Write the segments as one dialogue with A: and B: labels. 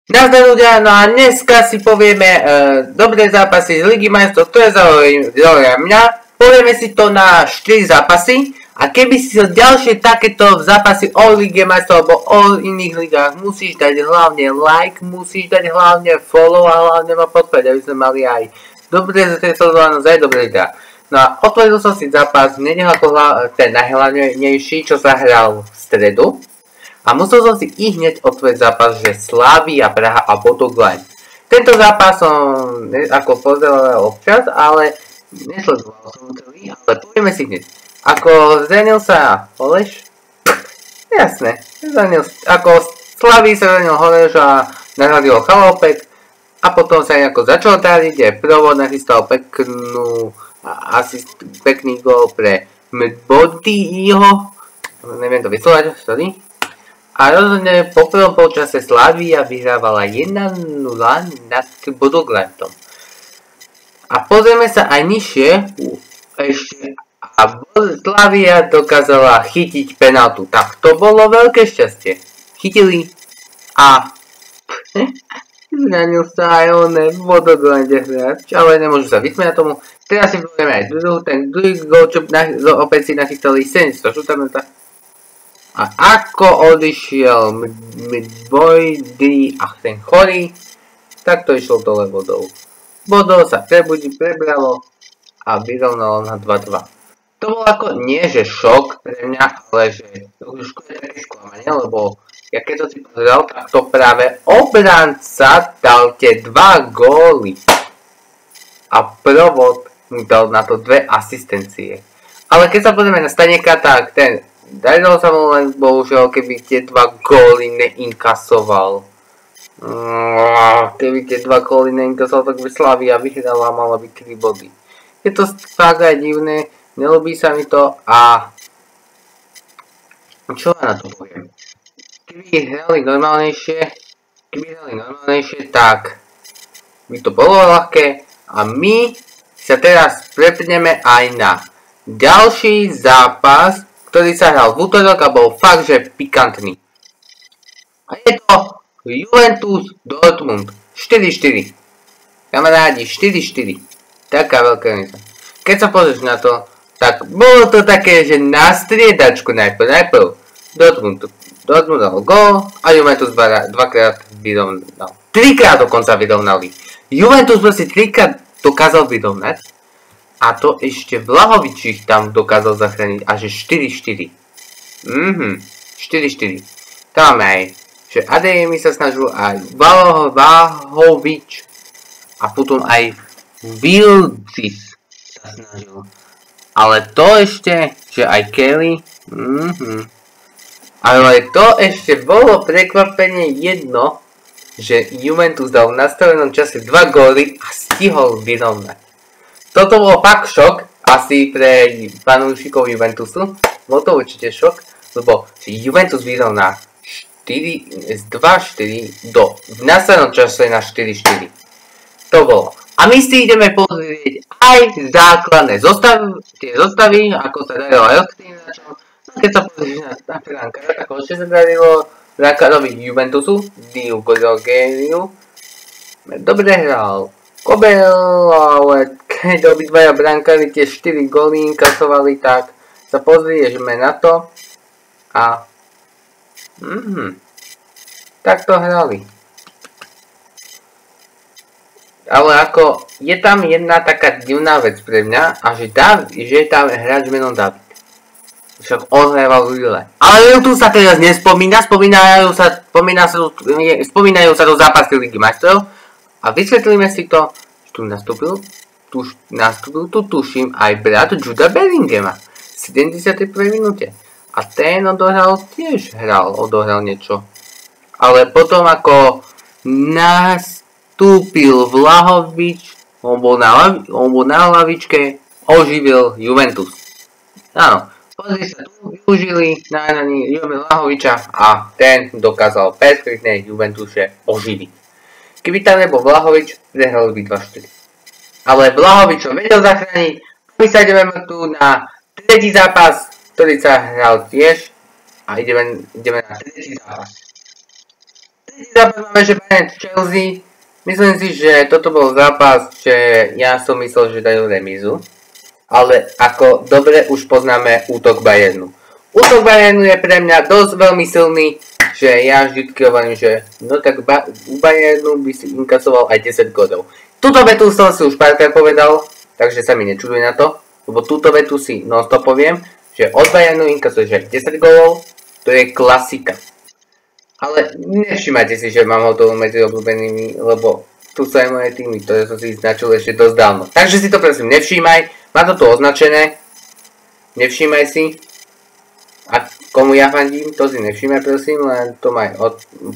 A: Nazdar ľudia, no a dneska si povieme dobré zápasy z Ligy majstrov, ktoré zaujímajú mňa. Povieme si to na 4 zápasy a keby si chcel ďalšie takéto zápasy o Lige majstrov alebo o iných ligách, musíš dať hlavne like, musíš dať hlavne follow a hlavne ma podporiť, aby sme mali aj dobré sledovanosť, aj dobré videá. No a otvoril som si zápas v nedeľu ako ten najhlavnejší, čo sa hral v stredu. A musel som si i hneď otvoriť zápas, že Slavia Praha a Bodø/Glimt. Tento zápas som ako pozeral občas, ale nesledoval som celý, ale povieme si hneď. Ako zranil sa Holeš? Jasné, ako Slavii sa zranil Holeš a nahradil Chalopek a potom sa nejako začal dáriť, kde Provod nachystal pekný gól pre Mbodiho, neviem to vyslovať, sorry. A rozhodne po prvom polčase Slavia vyhrávala 1-0 nad Bodø/Glimtom. A pozrieme sa aj nižšie, ešte a Slavia dokázala chytiť penaltu. Tak to bolo veľké šťastie. Chytili a zranil sa aj on v Bodø/Glimte hráč, ale nemôžu sa vysmiať tomu. Teraz si povieme aj ten druhý gól, čo opäť si nachystali 700 minúta. A ako odišiel Mbodi a ten chorý, tak to išlo dole vodou. Bodø sa prebralo a vyrovnalo na 2-2. To bolo ako nie že šok pre mňa, ale že už je také sklamanie, lebo ja keď som si pozeral, tak to práve obranca dal tie 2 góly. A Provod mu dal na to 2 asistencie. Ale keď sa pozrieme na Staňeka, tak ten darilo sa mu len bohužiaľ, keby tie 2 góly neinkasoval. Keby tie 2 góly neinkasoval, tak by Slavia vyhrala a mala by 3 body. Je to fakt aj divné, nelúbí sa mi to a čo ja na to poviem? Keby hrali normálnejšie, tak by to bolo ľahké a my sa teraz prepneme aj na ďalší zápas, ktorý sa hral v útorok a bol fakt, že pikantný. A je to Juventus Dortmund 4-4. Kamarádi, 4-4. Taká veľká rýsa. Keď sa pozrieš na to, tak bolo to také, že na striedačku najprv Dortmund dal gól a Juventus dvakrát vyrovnal. 3-krát dokonca vyrovnali. Juventus proste 3-krát dokázal vyrovnať. A to ešte Vlahovič ich tam dokázal zachrániť až 4-4. 4-4. Tam aj, že Adeyemi sa snažil aj Vlahovič a potom aj Vilcis sa snažil. Ale to ešte, že aj Kelly, ale to ešte bolo prekvapenie jedno, že Juventus dal v nastavenom čase 2 góly a stihol vyrovnať. Toto bol fakt šok, asi pre fanúšikov Juventusu. Bol to určite šok, lebo Juventus vyrovná z 2-4 v nastavenom čase na 4-4. To bolo. A my si ideme pozrieť aj základné zostavy, ako sa darilo aj ostatným hráčom. Keď sa pozrieš na Franka, tak ešte sa darilo Frankarovi Juventusu, Diu Gorogeniu. Dobre hral Kobel, ale keď obidvaja brankári tie 4 góly inkasovali, tak sa pozrieme na to a tak to hrali. Ale ako je tam jedna taká divná vec pre mňa a že je tam hráč menom David. Však on hrával v Lille. Ale tu sa teraz nespomína, spomínajú sa do zápasy Ligy majstrov a vysvetlíme si to, že tu nastúpil, tu tuším aj brat Juda Bellinghama v 71. minúte. A ten odohral niečo. Ale potom ako nastúpil Vlahovič, on bol na hlavičke, oživil Juventus. Áno, pozri sa, tu využili na Vlahoviča a ten dokázal perfektne Juventuse oživiť. Keby tam nebol Vlahovič, prehrali by 2-4. Ale Vlahovič ho vedel zachrániť. My sa ideme tu na tretí zápas, ktorý sa hral tiež. A ideme na tretí zápas. Zápas máme, že Bayern Chelsea. Myslím si, že toto bol zápas, že ja som myslel, že dajú remízu. Ale ako dobre už poznáme útok Bayernu. Útok Bayernu je pre mňa dosť veľmi silný, že ja vždy hovorím, že no tak u Bayernu by si inkasoval aj 10 godov. Túto vetu som si už párkrát povedal, takže sa mi nečuduj na to, lebo túto vetu si non-stop poviem, že od Bayernu inkasuješ aj 10 golov, to je klasika. Ale nevšimajte si, že mám ho tu medzi obľúbenými, lebo tu sú aj moje týmy, ktoré som si značil ešte dosť dávno. Takže si to prosím nevšímaj, má to tu označené, nevšímaj si. A komu ja fandím, to si nevšímaj prosím, len to maj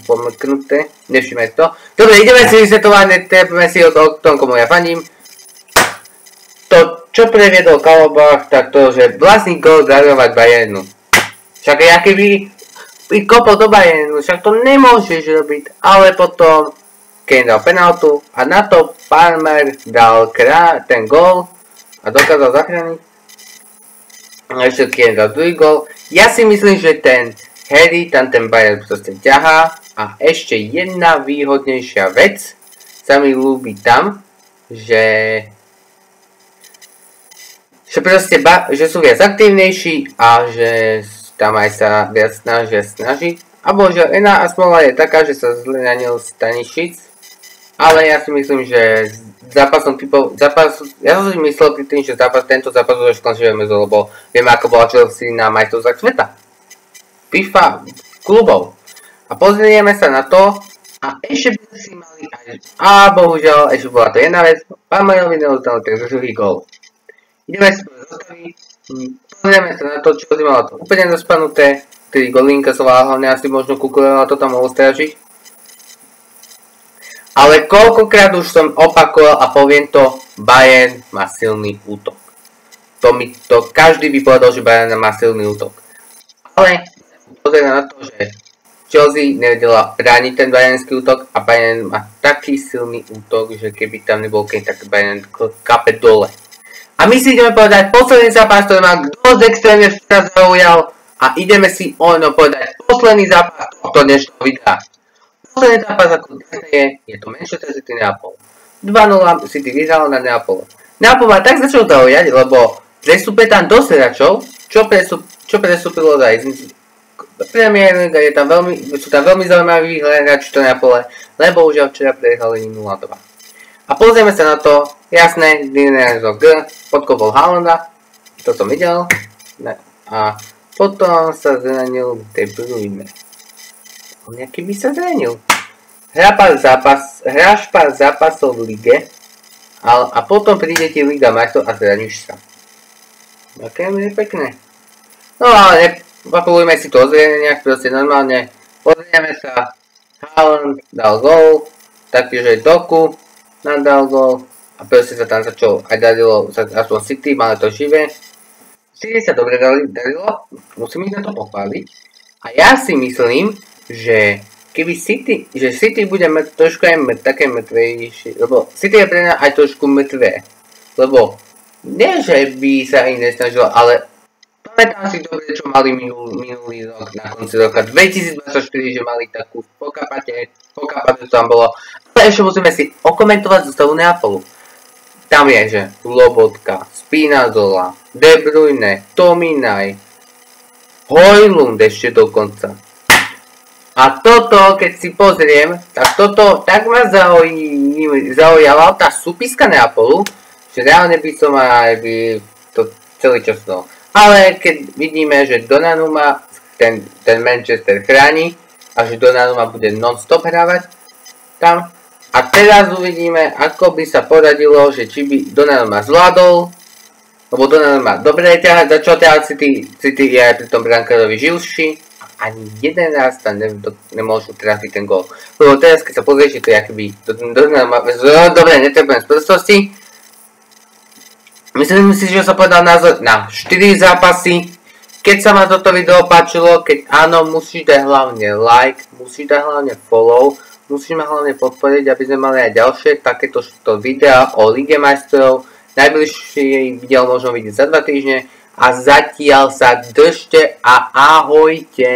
A: pomknuté, nevšímaj to. Dobre, ideme si vysvetovať, tepme si o tom, komu ja fandím. To, čo previedol Kalobach, tak to, že vlastný gól darovať Bayernu. Však ja keby kopol do Bayernu, však to nemôžeš robiť, ale potom Kane dal penaltu a na to Palmer dal ten gól a dokázal zachrániť. A ešte Kane dal druhý gól. Ja si myslím, že ten Harry tam ten Bayern proste ťahá a ešte jedna výhodnejšia vec sa mi ľúbi tam, že proste že sú viac aktívnejší a že tam aj sa viac snaží. A bohužiaľ, jedna smola je taká, že sa zle ranil Stanišic. Ale ja si myslím, že zápasom typov, ja som si myslel pri tým, že tento zápas už skončíme, lebo vieme, ako bola Chelsea na majstrovstvách sveta. FIFA klubov. A pozrieme sa na to a ešte by si mali aj... A bohužiaľ, ešte bola to jedna vec. Palmerovi neodostal ten druhý gól. Ideme si to zostaviť. Pozrieme sa na to, čo si mala to úplne zaspanuté, ktorý Golinka sovala hlavne asi možno Kukurela to tam mohol strážiť. Ale koľkokrát už som opakoval a poviem to, Bayern má silný útok. To každý by povedal, že Bayern má silný útok. Ale pozrieme na to, že Chelsea nevedela brániť ten bayernský útok a Bayern má taký silný útok, že keby tam nebol Kane, tak Bayern kape dole. A my si ideme povedať posledný zápas, ktorý ma dosť extrémne včera zaujal a ideme si povedať posledný zápas tohto dnešného videa. Posledný zápas ako je to Manchester City Neapol. 2-0 City vyhral na Neapol. Neapol ma tak začal zaujať, lebo prestúpe tam dosť hráčov, čo prestúpilo aj Premier League, sú tam veľmi zaujímaví hráči to Neapole, lebo už včera prehrali 0-2. A pozrieme sa na to, jasné, Dinero G, podkopol Haalanda, to som videl, a potom sa zranil De Bruyne. On nejaký by sa zranil. Hráš pár zápasov v lige, a potom príde ti Liga majstrov a zraníš sa. Také je pekné. No ale nepapulujme si to ozrieme nejak proste normálne, pozrieme sa, Haaland dal gól, taktiež Doku nadal gól a proste sa tam začalo aj darilo, aspoň City, máme to živé. City sa dobre darilo, musím ich na to pochváliť. A ja si myslím, že keby City bude trošku aj také mŕtvejšie, lebo City je pre mňa aj trošku mŕtvé. Lebo nie, že by sa im nesnažilo, ale pamätám si dobre, čo mali minulý rok, na konci roka 2024, že mali takú pokapate tam bolo. Ale ešte musíme si okomentovať zostavu Neapolu. Tam je, že Lobotka, Spinazzola, De Bruyne, Tominaj, Højlund ešte dokonca. A toto, keď si pozriem, tak toto tak ma zaujala tá súpiska Neapolu, že reálne by som aj to celý čas dal. Ale keď vidíme, že Donnarumma ten Manchester chráni a že Donnarumma bude non-stop hrávať tam. A teraz uvidíme, ako by sa poradilo, že či by Donnarumma zvládol, lebo Donnarumma dobre ťahať, začal ťahať City je aj pri tom brankárovi živší. Ani jeden raz tam nemôžu trafiť ten gól. Lebo teraz, keď sa pozrieš, to je akoby Donnarumma, dobre, netrebujem z prstosti. Myslím si, že som povedal názor na 4 zápasy. Keď sa ma toto video páčilo, keď áno, musíš dať hlavne like, musíš dať hlavne follow, musíš ma hlavne podporiť, aby sme mali aj ďalšie takéto videá o Lige majstrov. Najbližšie video môžeme vidieť za 2 týždne. A zatiaľ sa držte a ahojte.